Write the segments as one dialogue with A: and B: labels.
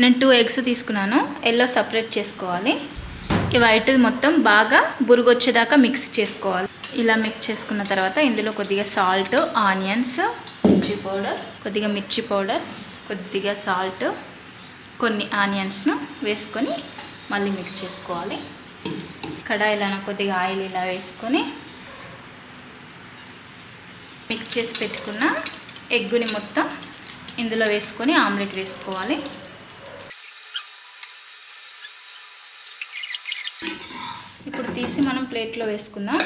A: నేను 2 ఎగ్స్ తీసుకున్నాను. Yellow separate చేసుకోవాలి. ఈ వైట్ మొత్తం బాగా బురుగొచ్చేదాకా మిక్స్ చేసుకోవాలి. ఇలా మిక్స్ చేసుకున్న తర్వాత ఇందులో కొద్దిగా సాల్ట్, ఆనియన్స్, మిర్చి పౌడర్, కొద్దిగా మిర్చి పౌడర్, కొద్దిగా సాల్ట్, కొన్ని ఆనియన్స్ను వేసుకొని మళ్ళీ మిక్స్ చేసుకోవాలి. కడాయిలో కొద్దిగా ఆయిల్ ఇలా వేసుకొని మిక్స్ చేసి పెట్టుకున్న ఎగ్గుని మొత్తం ఇందులో వేసుకొని ఆమ్లెట్ వేసుకోవాలి. ఇప్పుడు తీసి మనం ప్లేట్లో వేసుకుందాం.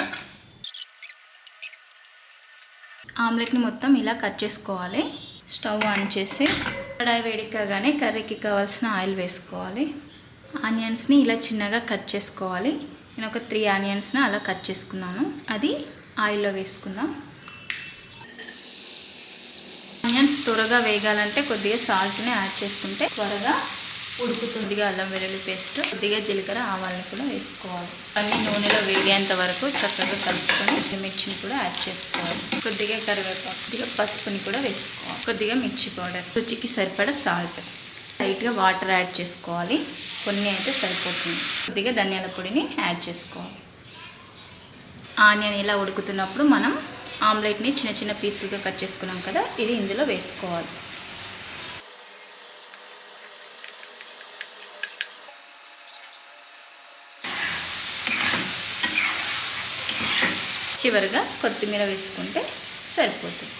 A: ఆమ్లెట్ని మొత్తం ఇలా కట్ చేసుకోవాలి. స్టవ్ ఆన్ చేసి కడాయి వేడికగానే కర్రీకి కావాల్సిన ఆయిల్ వేసుకోవాలి. ఆనియన్స్ని ఇలా చిన్నగా కట్ చేసుకోవాలి. నేను ఒక 3 ఆనియన్స్ని అలా కట్ చేసుకున్నాను. అది ఆయిల్లో వేసుకుందాం. ఆనియన్స్ త్వరగా వేగాలంటే కొద్దిగా సాల్ట్ని యాడ్ చేసుకుంటే త్వరగా ఉడుకుతుంది. అల్లం వెల్లుల్లి పేస్ట్, కొద్దిగా జీలకర్ర, ఆవాలను కూడా వేసుకోవాలి. అన్నీ నూనెలో వేగేంత వరకు చక్కగా కలుపుకొని మిర్చిని కూడా యాడ్ చేసుకోవాలి. కొద్దిగా కరివేపాకు, కొద్దిగా పసుపుని కూడా వేసుకోవాలి. కొద్దిగా మిర్చి పౌడర్, రుచికి సరిపడా సాల్ట్, లైట్గా వాటర్ యాడ్ చేసుకోవాలి. కొన్ని అయితే సరిపోతుంది. కొద్దిగా ధనియాల పొడిని యాడ్ చేసుకోవాలి. ఆనియన్ ఇలా ఉడుకుతున్నప్పుడు మనం ఆమ్లెట్ని చిన్న చిన్న పీసులుగా కట్ చేసుకున్నాం కదా, ఇది ఇందులో వేసుకోవాలి. చివరిగా కొత్తిమీర వేసుకుంటే సరిపోతుంది.